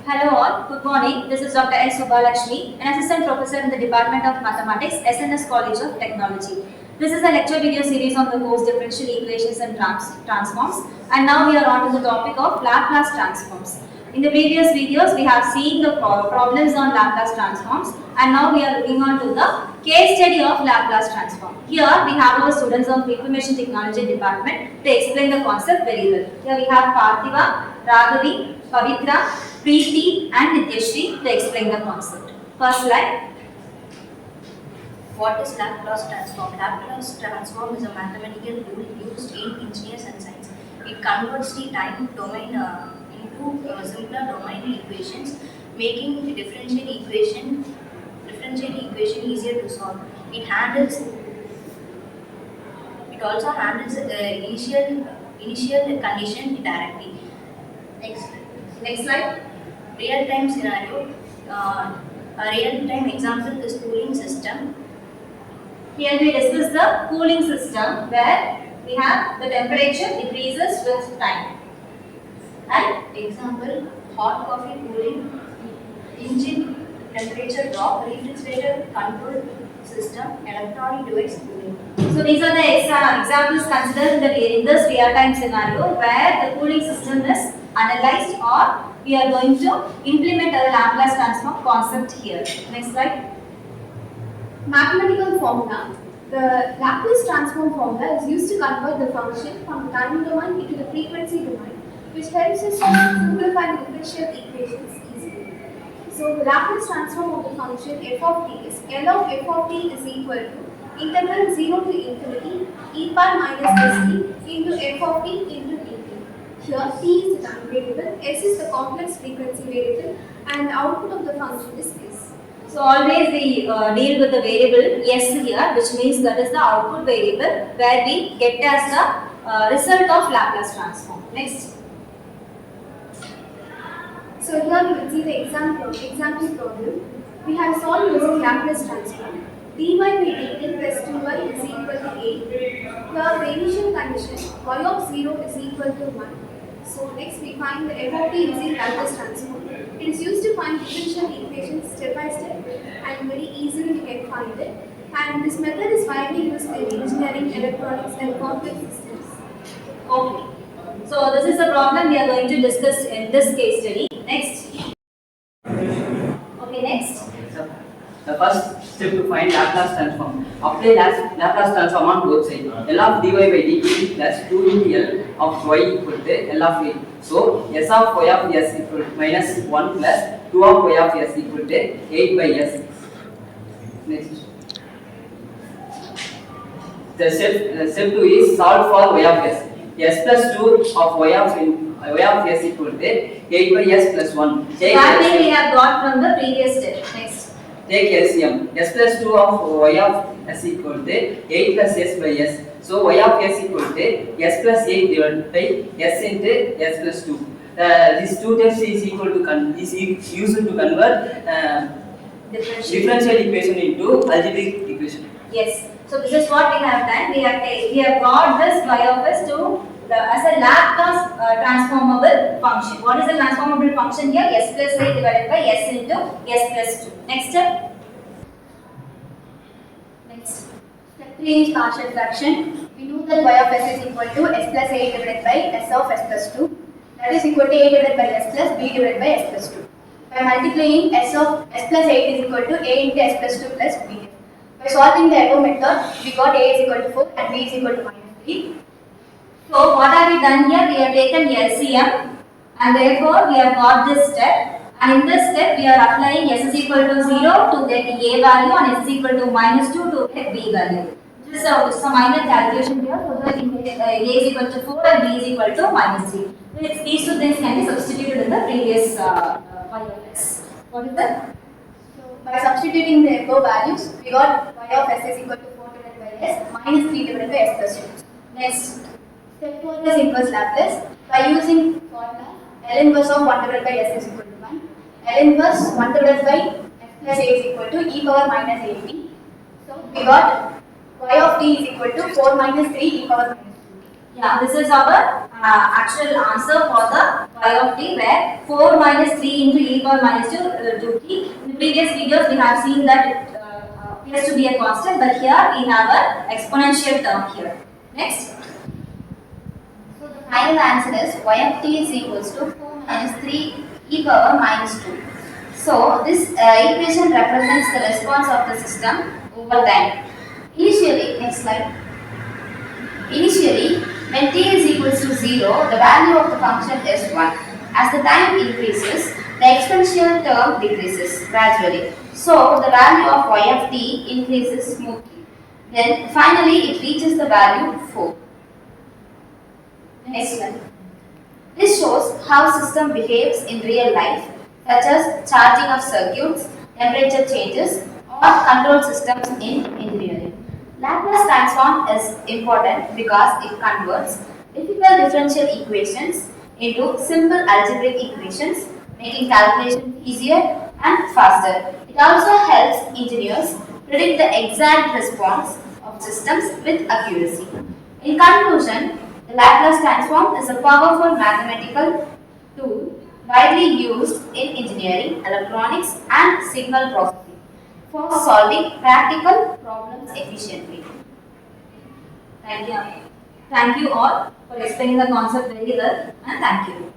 Hello all, good morning. This is Dr. S. Subalakshmi, an assistant professor in the Department of Mathematics, SNS College of Technology. This is a lecture video series on the course Differential Equations and Transforms, and now we are on to the topic of Laplace transforms. In the previous videos, we have seen the problems on Laplace transforms, and now we are looking on to the case study of Laplace transform. Here we have our students of Information Technology Department to explain the concept very well. Here we have Parthiva, Raghavi, Pavitra, Preeti and Nityashri to explain the concept. First slide. What is Laplace transform? Laplace transform is a mathematical rule used in engineers and science. It converts the time domain into simpler domain equations, making the differential equation easier to solve. It also handles initial condition directly. Next slide. Real-time scenario. A real-time example is cooling system. Here we discuss the cooling system where we have the temperature decreases with time. And example, hot coffee cooling, engine temperature drop, refrigerator control system, electronic device cooling. So these are the examples considered in this real-time scenario where the cooling system is analyzed, or we are going to implement a Laplace transform concept here. Next slide. Mathematical formula. The Laplace transform formula is used to convert the function from the time domain into the frequency domain, which helps us to simplify the differential equations easily. So the Laplace transform of the function f of t is L of f of t is equal to integral 0 to infinity e power minus st into f of t into dt. Here t is the time variable, s is the complex frequency variable, and the output of the function is s. So always we deal with the variable s here, which means that is the output variable where we get as the result of Laplace transform. Next. So here we will see the example problem. We have solved using Laplace transform. dy by dt plus 2y is equal to 8. Here the initial condition y of 0 is equal to 1. So next we find the f of t using Laplace transform. It is used to find differential equations step by step, and very easily we can find it. And this method is widely used in engineering, electronics and complex systems. Okay. So this is the problem we are going to discuss in this case study. Next. Okay, next. The first step to find Laplace transform. Apply Laplace transform on both sides. L of dy by dt plus 2 into L of y equal to L of a. So s of y of s equal to minus 1 plus 2 of y of s equal to 8 by s. Next. The step 2 is solve for y of s. S plus 2 of y of s equal to 8 by s plus 1. That thing we have got from the previous step. Next. Take LCM. S plus 2 of y of s equal to 8 plus s by s. So y of s equal to s plus 8 divided by s into s plus 2. This 2 times is equal to is used to convert differential equation into algebraic equation. Yes. So this is what we have done. We have got this y of s to as a Laplace transformable function. What is the transformable function here? S plus 8 divided by s into s plus 2. Next step. Next. Step 3 is partial fraction. We know that y of s is equal to s plus 8 divided by s of s plus 2. That is equal to a divided by s plus b divided by s plus 2. By multiplying s of s plus 8 is equal to a into s plus 2 plus b. By solving the above method, we got a is equal to 4 and b is equal to minus 3. So what have we done here? We have taken LCM and therefore we have got this step, and in this step we are applying s is equal to 0 to get a value and s is equal to minus 2 to get b value. This is a minor calculation here, so that we get a is equal to 4 and b is equal to minus 3. These two things can be substituted in the previous y of x. What is that? So by substituting the above values, we got y of s is equal to 4 divided by s minus 3 divided by s plus 2. Next. Step 4 is inverse Laplace. By using formula, L inverse of 1 divided by s is equal to 1. L inverse 1 divided by s plus a is equal to e power minus 8t. So we got y of t is equal to 4 minus 3 e power minus 2. Yeah, this is our actual answer for the y of t, where 4 minus 3 into e power minus 2t. In the previous videos, we have seen that it appears to be a constant, but here we have an exponential term here. Next. So the final answer is y of t is equals to 4 minus 3 e power minus 2. So this equation represents the response of the system over time. Initially, next slide. Initially, when t is equals to 0, the value of the function is 1. As the time increases, the exponential term decreases gradually. So the value of y of t increases smoothly. Then finally it reaches the value 4. Next slide. This shows how system behaves in real life, such as charging of circuits, temperature changes, or control systems in engineering. Laplace transform is important because it converts difficult differential equations into simple algebraic equations, making calculation easier and faster. It also helps engineers predict the exact response of systems with accuracy. In conclusion, the Laplace transform is a powerful mathematical tool widely used in engineering, electronics, and signal processing for solving practical problems efficiently. Thank you. Thank you all for explaining the concept very well, and thank you.